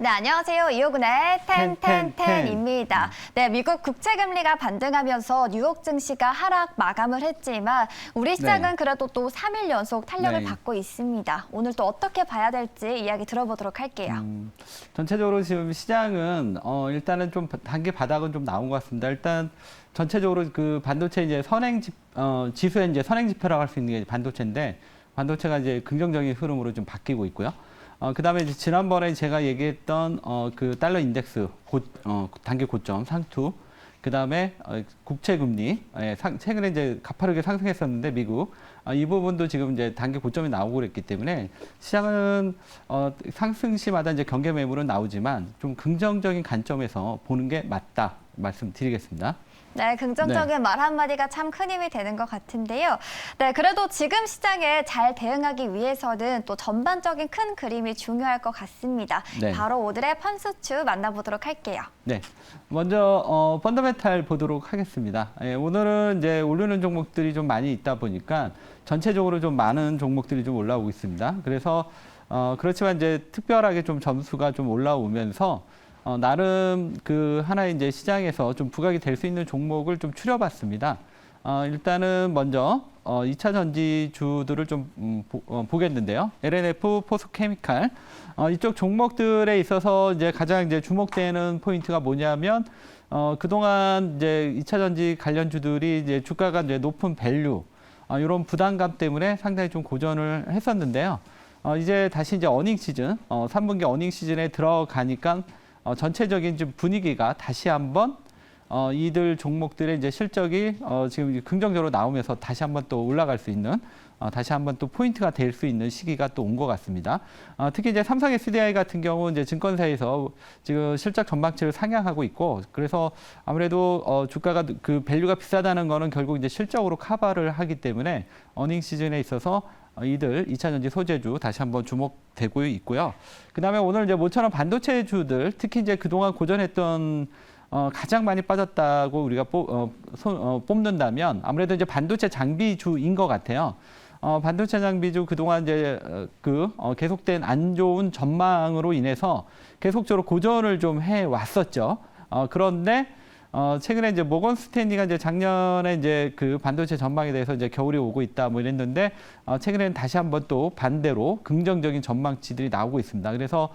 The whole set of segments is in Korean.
네, 안녕하세요. 이호근의 텐텐텐입니다. 네, 미국 국채 금리가 반등하면서 뉴욕 증시가 하락 마감을 했지만 우리 시장은 그래도 또 3일 연속 탄력을 받고 있습니다. 오늘 또 어떻게 봐야 될지 이야기 들어보도록 할게요. 전체적으로 지금 시장은 일단은 좀 단기 바닥은 좀 나온 것 같습니다. 일단 전체적으로 그 반도체 이제 지수의 이제 선행 지표라고 할 수 있는 게 반도체인데 반도체가 이제 긍정적인 흐름으로 좀 바뀌고 있고요. 그다음에 이제 지난번에 제가 얘기했던 그 달러 인덱스 단기 고점 상투, 그다음에 국채 금리 최근에 이제 가파르게 상승했었는데 미국 이 부분도 지금 이제 단기 고점이 나오고 그랬기 때문에 시장은 상승시마다 이제 경계 매물은 나오지만 좀 긍정적인 관점에서 보는 게 맞다 말씀드리겠습니다. 네, 긍정적인 말 한마디가 참 큰 힘이 되는 것 같은데요. 네, 그래도 지금 시장에 잘 대응하기 위해서는 또 전반적인 큰 그림이 중요할 것 같습니다. 네. 바로 오늘의 펀수추 만나보도록 할게요. 네, 먼저 펀더멘탈 보도록 하겠습니다. 오늘은 이제 오르는 종목들이 좀 많이 있다 보니까 전체적으로 좀 많은 종목들이 좀 올라오고 있습니다. 그래서 그렇지만 이제 특별하게 좀 점수가 좀 올라오면서 나름 그 하나의 이제 시장에서 좀 부각이 될 수 있는 종목을 좀 추려봤습니다. 일단은 먼저 2차 전지주들을 좀 보겠는데요. LNF, 포스케미칼 이쪽 종목들에 있어서 이제 가장 이제 주목되는 포인트가 뭐냐면 그동안 이제 2차 전지 관련주들이 이제 주가가 이제 높은 밸류 이런 부담감 때문에 상당히 좀 고전을 했었는데요. 이제 다시 이제 어닝 시즌, 3분기 어닝 시즌에 들어가니까 전체적인 좀 분위기가 다시 한번 이들 종목들의 이제 실적이 지금 긍정적으로 나오면서 다시 한번 또 올라갈 수 있는 다시 한번 또 포인트가 될 수 있는 시기가 또 온 것 같습니다. 특히 이제 삼성 SDI 같은 경우 이제 증권사에서 지금 실적 전망치를 상향하고 있고 그래서 아무래도 주가가 그 밸류가 비싸다는 거는 결국 이제 실적으로 커버를 하기 때문에 어닝 시즌에 있어서 이들 2차 전지 소재주 다시 한번 주목되고 있고요. 그다음에 오늘 이제 모처럼 반도체주들 특히 이제 그동안 고전했던 가장 많이 빠졌다고 우리가 뽑는다면 아무래도 이제 반도체 장비주인 것 같아요. 반도체 장비주 그동안 이제 계속된 안 좋은 전망으로 인해서 계속적으로 고전을 좀 해 왔었죠. 그런데 최근에 이제 모건 스탠리가 이제 작년에 이제 그 반도체 전망에 대해서 이제 겨울이 오고 있다 뭐 이랬는데 최근에는 다시 한번 또 반대로 긍정적인 전망치들이 나오고 있습니다. 그래서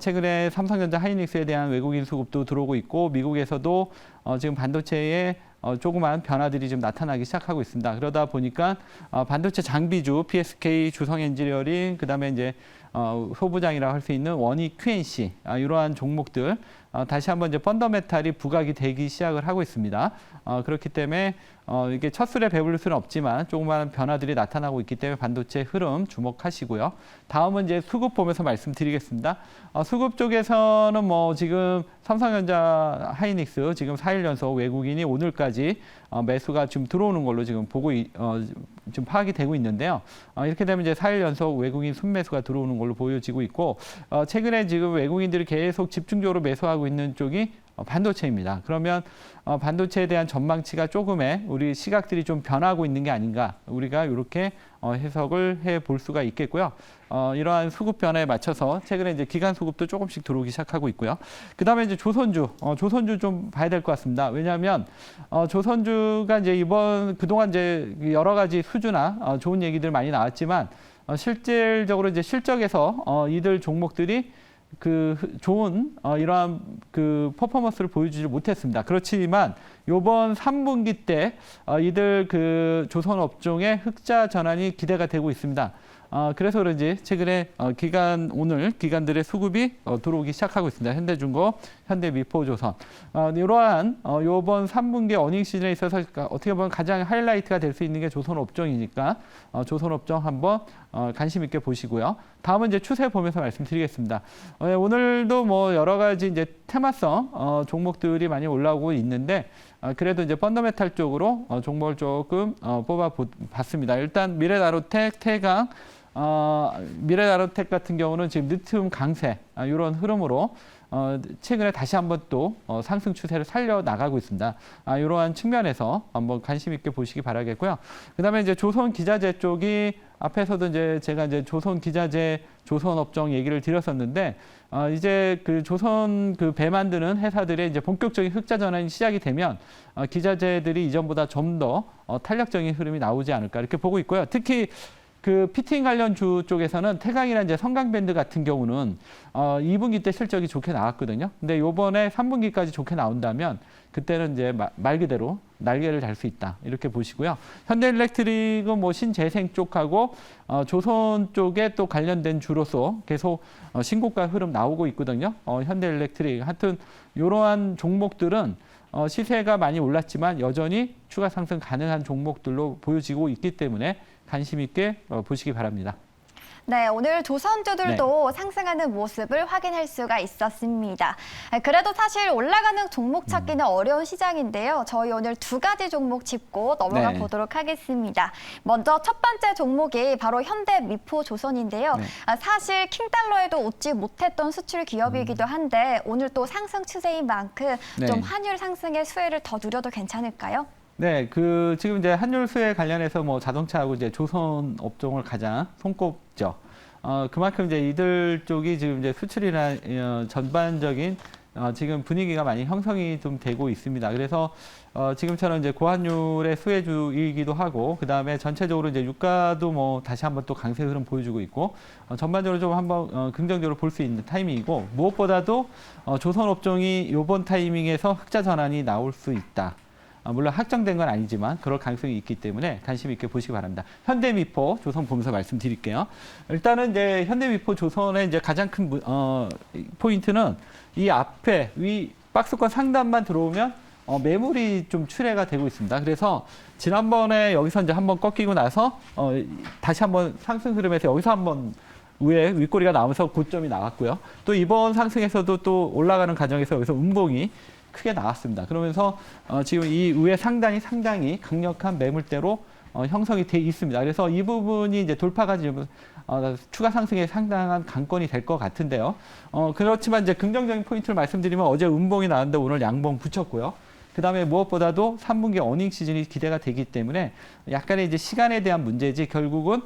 최근에 삼성전자 하이닉스에 대한 외국인 수급도 들어오고 있고 미국에서도 지금 반도체에 조그만 변화들이 좀 나타나기 시작하고 있습니다. 그러다 보니까 반도체 장비주, PSK, 주성 엔지니어링, 그다음에 이제 소부장이라고 할 수 있는 원익 QNC 이러한 종목들 다시 한번 이제 펀더메탈이 부각이 되기 시작을 하고 있습니다. 그렇기 때문에 이게 첫 술에 배부를 수는 없지만 조그마한 변화들이 나타나고 있기 때문에 반도체 흐름 주목하시고요. 다음은 이제 수급 보면서 말씀드리겠습니다. 수급 쪽에서는 뭐 지금 삼성전자 하이닉스 지금 4일 연속 외국인이 오늘까지 매수가 지금 들어오는 걸로 지금 지금 파악이 되고 있는데요. 이렇게 되면 이제 4일 연속 외국인 순매수가 들어오는 걸로 보여지고 있고 최근에 지금 외국인들이 계속 집중적으로 매수하고 있는 쪽이 반도체입니다. 그러면 반도체에 대한 전망치가 조금의 우리 시각들이 좀 변하고 있는 게 아닌가 우리가 이렇게 해석을 해 볼 수가 있겠고요. 이러한 수급 변화에 맞춰서 최근에 이제 기간 수급도 조금씩 들어오기 시작하고 있고요. 그다음에 이제 조선주 좀 봐야 될 것 같습니다. 왜냐하면 조선주가 이제 그동안 이제 여러 가지 수주나 좋은 얘기들 많이 나왔지만 실질적으로 이제 실적에서 이들 종목들이 그 좋은 이러한 그 퍼포먼스를 보여주지 못했습니다. 그렇지만 이번 3분기 때 이들 그 조선 업종의 흑자 전환이 기대가 되고 있습니다. 그래서 그런지 최근에 오늘 기관들의 수급이 들어오기 시작하고 있습니다. 현대중공, 현대미포조선. 이러한 이번 3분기 어닝 시즌에 있어서 어떻게 보면 가장 하이라이트가 될 수 있는 게 조선 업종이니까 조선 업종 한번 관심 있게 보시고요. 다음은 이제 추세 보면서 말씀드리겠습니다. 오늘도 뭐 여러 가지 이제 테마성 종목들이 많이 올라오고 있는데 그래도 이제 펀더메탈 쪽으로 종목을 조금 뽑아봤습니다. 일단 미래나로텍, 태강, 미래나로텍 같은 경우는 지금 리튬 강세 이런 흐름으로 최근에 다시 한번 또 상승 추세를 살려나가고 있습니다. 이러한 측면에서 한번 관심 있게 보시기 바라겠고요. 그다음에 이제 조선 기자재 쪽이 앞에서도 이제 제가 이제 조선 기자재, 조선 업종 얘기를 드렸었는데, 이제 그 조선 그 배 만드는 회사들의 이제 본격적인 흑자 전환이 시작이 되면 기자재들이 이전보다 좀 더 탄력적인 흐름이 나오지 않을까 이렇게 보고 있고요. 특히 그 피팅 관련 주 쪽에서는 태강이나 이제 성강밴드 같은 경우는 2분기 때 실적이 좋게 나왔거든요. 근데 요번에 3분기까지 좋게 나온다면 그때는 이제 말 그대로 날개를 달 수 있다. 이렇게 보시고요. 현대일렉트릭은 뭐 신재생 쪽하고 조선 쪽에 또 관련된 주로서 계속 신고가 흐름 나오고 있거든요. 현대일렉트릭 하여튼 이러한 종목들은 시세가 많이 올랐지만 여전히 추가 상승 가능한 종목들로 보여지고 있기 때문에 관심 있게 보시기 바랍니다. 네, 오늘 조선주들도 상승하는 모습을 확인할 수가 있었습니다. 그래도 사실 올라가는 종목 찾기는 어려운 시장인데요. 저희 오늘 두 가지 종목 짚고 넘어가 보도록 하겠습니다. 먼저 첫 번째 종목이 바로 현대미포조선인데요. 사실 킹달러에도 얻지 못했던 수출 기업이기도 한데 오늘 또 상승 추세인 만큼 좀 환율 상승의 수혜를 더 누려도 괜찮을까요? 네, 그 지금 이제 환율 수혜 관련해서 뭐 자동차하고 이제 조선 업종을 가장 손꼽죠. 그만큼 이제 이들 쪽이 지금 이제 수출이나 전반적인 지금 분위기가 많이 형성이 좀 되고 있습니다. 그래서 지금처럼 이제 고환율의 수혜주이기도 하고, 그 다음에 전체적으로 이제 유가도 뭐 다시 한번 또 강세 흐름 보여주고 있고, 전반적으로 좀 한번 긍정적으로 볼 수 있는 타이밍이고, 무엇보다도 조선 업종이 이번 타이밍에서 흑자 전환이 나올 수 있다. 물론 확정된 건 아니지만 그럴 가능성이 있기 때문에 관심 있게 보시기 바랍니다. 현대미포 조선 보면서 말씀드릴게요. 일단은 이제 현대미포 조선의 이제 가장 큰 포인트는 이 앞에 위 박스권 상단만 들어오면 매물이 좀 출회가 되고 있습니다. 그래서 지난번에 여기서 이제 한번 꺾이고 나서 다시 한번 상승 흐름에서 여기서 한번 위에 윗꼬리가 나오면서 고점이 나왔고요. 또 이번 상승에서도 또 올라가는 과정에서 여기서 음봉이 크게 나왔습니다. 그러면서 지금 이 위에 상단이 상당히 강력한 매물대로 형성이 돼 있습니다. 그래서 이 부분이 이제 돌파가 지금 추가 상승에 상당한 강권이 될 것 같은데요. 그렇지만 이제 긍정적인 포인트를 말씀드리면 어제 음봉이 나왔는데 오늘 양봉 붙였고요. 그다음에 무엇보다도 3분기 어닝 시즌이 기대가 되기 때문에 약간의 이제 시간에 대한 문제지 결국은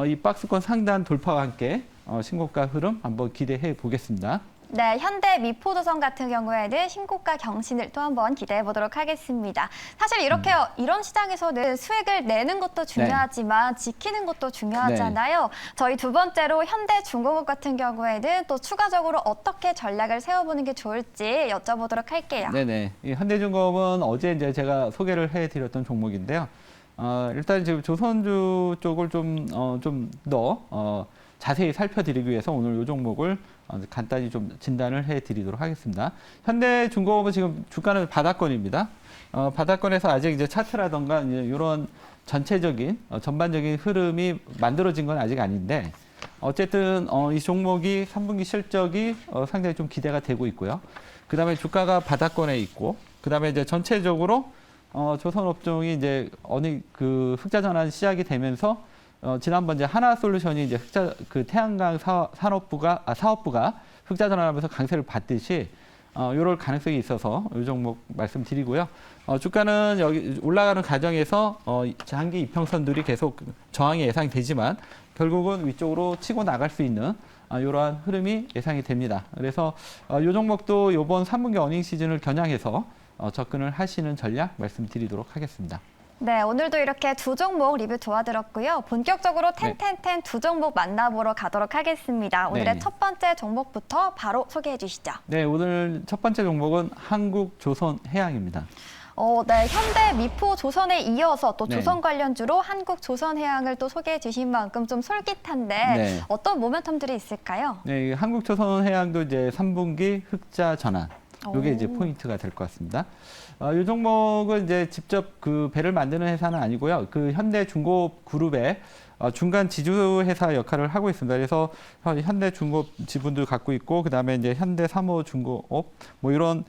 이 박스권 상단 돌파와 함께 신고가 흐름 한번 기대해 보겠습니다. 네, 현대미포조선 같은 경우에는 신고가 경신을 또 한번 기대해 보도록 하겠습니다. 사실 이렇게 이런 시장에서는 수익을 내는 것도 중요하지만 지키는 것도 중요하잖아요. 저희 두 번째로 현대중공업 같은 경우에는 또 추가적으로 어떻게 전략을 세워보는 게 좋을지 여쭤보도록 할게요. 네네. 이 현대중공업은 어제 이제 제가 소개를 해드렸던 종목인데요. 일단 지금 조선주 쪽을 좀 더 자세히 살펴드리기 위해서 오늘 이 종목을 간단히 좀 진단을 해드리도록 하겠습니다. 현대중공업은 지금 주가는 바닥권입니다. 바닥권에서 아직 이제 차트라던가 이런 전체적인 전반적인 흐름이 만들어진 건 아직 아닌데 어쨌든 이 종목이 3분기 실적이 상당히 좀 기대가 되고 있고요. 그다음에 주가가 바닥권에 있고 그다음에 이제 전체적으로 조선 업종이 이제 어느 그 흑자 전환 시작이 되면서 지난번 이제 하나솔루션이 이제 태양광 사업부가 흑자 전환하면서 강세를 받듯이 이럴 가능성이 있어서 이 종목 말씀드리고요. 주가는 여기 올라가는 과정에서 장기 이평선들이 계속 저항이 예상되지만 결국은 위쪽으로 치고 나갈 수 있는 이러한 흐름이 예상이 됩니다. 그래서 이 종목도 이번 3분기 어닝 시즌을 겨냥해서 접근을 하시는 전략 말씀드리도록 하겠습니다. 네, 오늘도 이렇게 두 종목 리뷰 도와드렸고요. 본격적으로 텐텐텐 두 종목 만나보러 가도록 하겠습니다. 오늘의 첫 번째 종목부터 바로 소개해 주시죠. 네, 오늘 첫 번째 종목은 한국조선해양입니다. 네, 현대미포조선에 이어서 또 조선 관련주로 한국조선해양을 또 소개해 주신 만큼 좀 솔깃한데 어떤 모멘텀들이 있을까요? 네, 한국조선해양도 이제 3분기 흑자 전환. 이게 이제 포인트가 될 것 같습니다. 이 종목은 이제 직접 그 배를 만드는 회사는 아니고요. 그 현대중공업 그룹의 중간 지주 회사 역할을 하고 있습니다. 그래서 현대중공업 지분도 갖고 있고, 그 다음에 이제 현대사모중공업 뭐 이런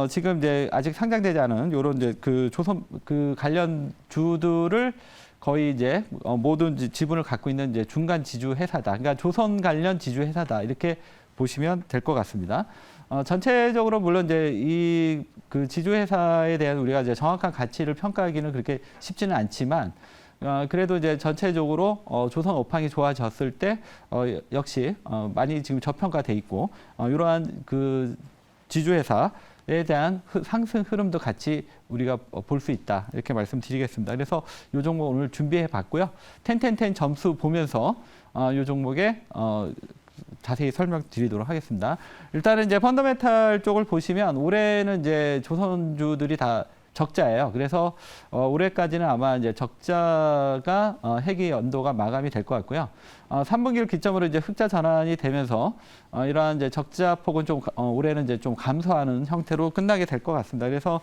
지금 이제 아직 상장되지 않은 이런 이제 그 조선 그 관련 주들을 거의 이제 모든 지분을 갖고 있는 이제 중간 지주 회사다. 그러니까 조선 관련 지주 회사다. 이렇게 보시면 될 것 같습니다. 전체적으로 물론 이제 이 그 지주 회사에 대한 우리가 이제 정확한 가치를 평가하기는 그렇게 쉽지는 않지만 그래도 이제 전체적으로 조선 업황이 좋아졌을 때 역시 많이 지금 저평가돼 있고 이러한 그 지주회사에 대한 상승 흐름도 같이 우리가 볼 수 있다 이렇게 말씀드리겠습니다. 그래서 이 종목 오늘 준비해 봤고요. 텐텐텐 점수 보면서 이 종목에 자세히 설명드리도록 하겠습니다. 일단은 이제 펀더멘탈 쪽을 보시면 올해는 이제 조선주들이 다 적자예요. 그래서 올해까지는 아마 이제 적자가 해기 연도가 마감이 될 것 같고요. 3분기를 기점으로 이제 흑자 전환이 되면서 이러한 이제 적자 폭은 좀 올해는 이제 좀 감소하는 형태로 끝나게 될 것 같습니다. 그래서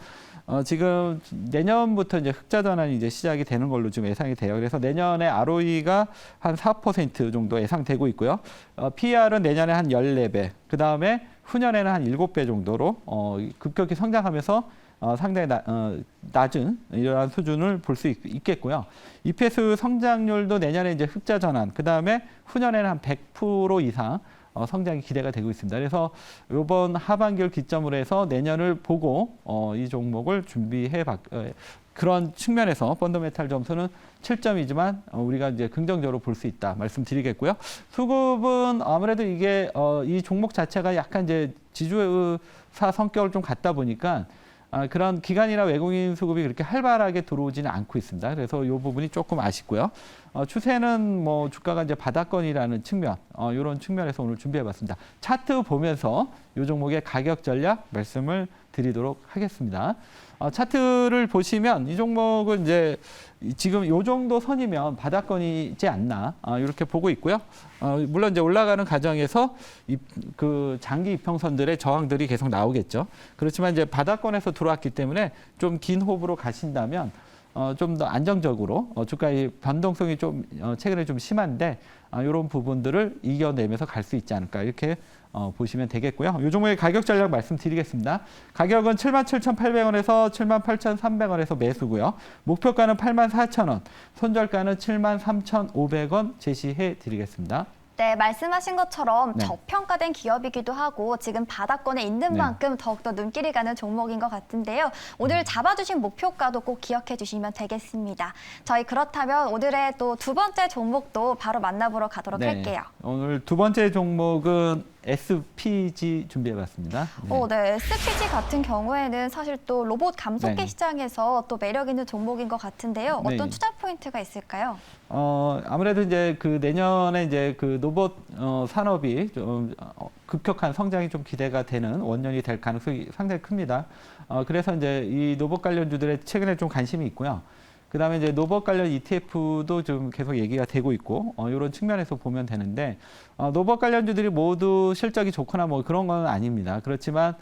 지금 내년부터 이제 흑자 전환이 이제 시작이 되는 걸로 좀 예상이 돼요. 그래서 내년에 ROE가 한 4% 정도 예상되고 있고요. PER은 내년에 한 14배, 그 다음에 후년에는 한 7배 정도로 급격히 성장하면서 상당히 낮은 이러한 수준을 볼 수 있겠고요. EPS 성장률도 내년에 이제 흑자 전환, 그 다음에 후년에는 한 100% 이상 성장이 기대가 되고 있습니다. 그래서 이번 하반기를 기점으로 해서 내년을 보고 이 종목을 그런 측면에서 펀더멘탈 점수는 7점이지만 우리가 이제 긍정적으로 볼 수 있다 말씀드리겠고요. 수급은 아무래도 이게 이 종목 자체가 약간 이제 지주사 성격을 좀 갖다 보니까 그런 기관이나 외국인 수급이 그렇게 활발하게 들어오지는 않고 있습니다. 그래서 이 부분이 조금 아쉽고요. 추세는 뭐 주가가 이제 바닥권이라는 측면, 이런 측면에서 오늘 준비해봤습니다. 차트 보면서 이 종목의 가격 전략 말씀을 드리도록 하겠습니다. 차트를 보시면 이 종목은 이제 지금 이 정도 선이면 바닥권이지 않나 이렇게 보고 있고요. 물론 이제 올라가는 과정에서 그 장기 이평선들의 저항들이 계속 나오겠죠. 그렇지만 이제 바닥권에서 들어왔기 때문에 좀 긴 호흡으로 가신다면 좀 더 안정적으로 주가의 변동성이 좀 최근에 좀 심한데 이런 부분들을 이겨내면서 갈 수 있지 않을까 이렇게 보시면 되겠고요. 이 종목의 가격 전략 말씀드리겠습니다. 가격은 77,800원에서 78,300원에서 매수고요. 목표가는 84,000원, 손절가는 73,500원 제시해 드리겠습니다. 네, 말씀하신 것처럼 네. 저평가된 기업이기도 하고 지금 바닥권에 있는 네. 만큼 더욱더 눈길이 가는 종목인 것 같은데요. 오늘 잡아주신 목표가도 꼭 기억해 주시면 되겠습니다. 저희 그렇다면 오늘의 또 두 번째 종목도 바로 만나보러 가도록 할게요. 오늘 두 번째 종목은 SPG 준비해봤습니다. 네, SPG 같은 경우에는 사실 또 로봇 감속기 네. 시장에서 또 매력 있는 종목인 것 같은데요. 어떤 네. 투자 포인트가 있을까요? 아무래도 이제 그 내년에 이제 그 로봇 산업이 좀 급격한 성장이 좀 기대가 되는 원년이 될 가능성이 상당히 큽니다. 그래서 이제 이 로봇 관련주들에 최근에 좀 관심이 있고요. 그다음에 이제 로봇 관련 ETF도 좀 계속 얘기가 되고 있고 이런 측면에서 보면 되는데 로봇 관련주들이 모두 실적이 좋거나 뭐 그런 건 아닙니다. 그렇지만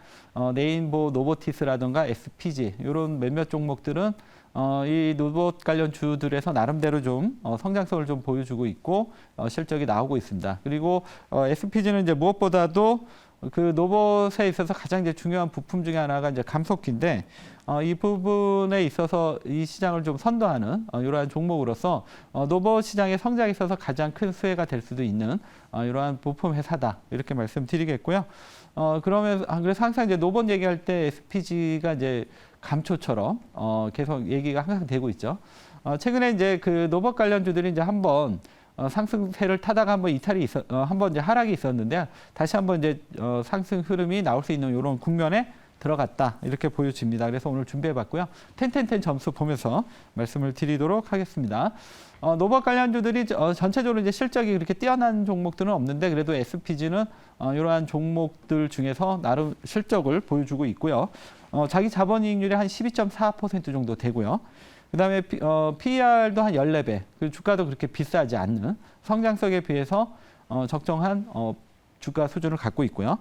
네인보 노보티스라든가 SPG 이런 몇몇 종목들은 이 로봇 관련 주들에서 나름대로 좀 성장성을 좀 보여주고 있고 실적이 나오고 있습니다. 그리고 SPG는 이제 무엇보다도 그 로봇에 있어서 가장 이제 중요한 부품 중에 하나가 이제 감속기인데 이 부분에 있어서 이 시장을 좀 선도하는 이러한 종목으로서 로봇 시장의 성장에 있어서 가장 큰 수혜가 될 수도 있는 이러한 부품 회사다 이렇게 말씀드리겠고요. 그래서 항상 이제 로봇 얘기할 때 SPG가 이제 감초처럼 계속 얘기가 항상 되고 있죠. 최근에 이제 그 로봇 관련주들이 이제 한번 상승세를 타다가 한번 한번 이제 하락이 있었는데 다시 한번 이제 상승 흐름이 나올 수 있는 이런 국면에 들어갔다 이렇게 보여집니다. 그래서 오늘 준비해봤고요. 텐텐텐 점수 보면서 말씀을 드리도록 하겠습니다. 로봇 관련주들이 전체적으로 이제 실적이 그렇게 뛰어난 종목들은 없는데 그래도 SPG는 이러한 종목들 중에서 나름 실적을 보여주고 있고요. 자기 자본이익률이 한 12.4% 정도 되고요. 그다음에 PER도 한 14배, 그리고 주가도 그렇게 비싸지 않는 성장성에 비해서 적정한 주가 수준을 갖고 있고요.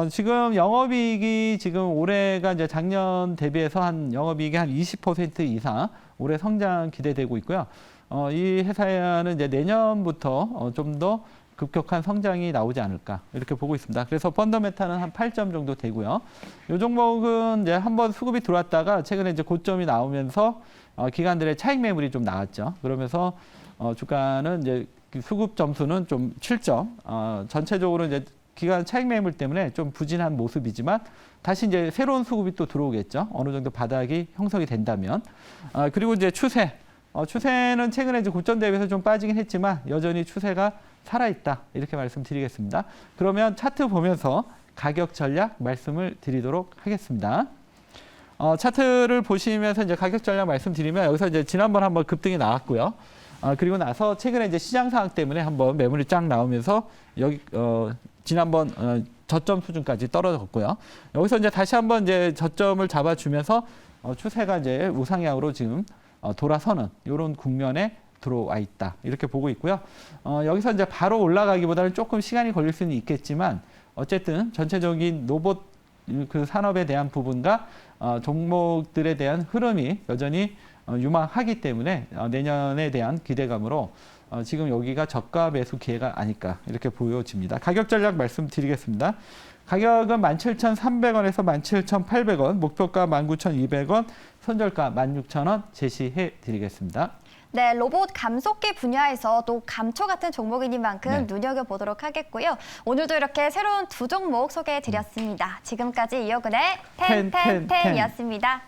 지금 영업이익이 지금 올해가 이제 작년 대비해서 한 영업이익이 한 20% 이상 올해 성장 기대되고 있고요. 이 회사는 이제 내년부터 좀 더 급격한 성장이 나오지 않을까 이렇게 보고 있습니다. 그래서 펀더멘탈은 한 8점 정도 되고요. 이 종목은 이제 한번 수급이 들어왔다가 최근에 이제 고점이 나오면서 기관들의 차익 매물이 좀 나왔죠. 그러면서 주가는 이제 수급 점수는 좀 7점. 전체적으로 이제 기관 차익 매물 때문에 좀 부진한 모습이지만 다시 이제 새로운 수급이 또 들어오겠죠. 어느 정도 바닥이 형성이 된다면. 그리고 이제 추세. 추세는 최근에 이제 고점 대비해서 좀 빠지긴 했지만 여전히 추세가 살아있다. 이렇게 말씀드리겠습니다. 그러면 차트 보면서 가격 전략 말씀을 드리도록 하겠습니다. 차트를 보시면서 이제 가격 전략 말씀드리면 여기서 이제 지난번 한번 급등이 나왔고요. 그리고 나서 최근에 이제 시장 상황 때문에 한번 매물이 쫙 나오면서 여기 지난번 저점 수준까지 떨어졌고요. 여기서 이제 다시 한번 이제 저점을 잡아주면서 추세가 이제 우상향으로 지금 돌아서는 이런 국면에 들어와 있다. 이렇게 보고 있고요. 여기서 이제 바로 올라가기보다는 조금 시간이 걸릴 수는 있겠지만 어쨌든 전체적인 로봇 그 산업에 대한 부분과 종목들에 대한 흐름이 여전히 유망하기 때문에 내년에 대한 기대감으로 지금 여기가 저가 매수 기회가 아닐까 이렇게 보여집니다. 가격 전략 말씀드리겠습니다. 가격은 17,300원에서 17,800원, 목표가 19,200원, 손절가 16,000원 제시해 드리겠습니다. 네, 로봇 감속기 분야에서 또 감초 같은 종목이니만큼 네. 눈여겨보도록 하겠고요. 오늘도 이렇게 새로운 두 종목 소개해드렸습니다. 지금까지 이어근의 텐텐텐이었습니다.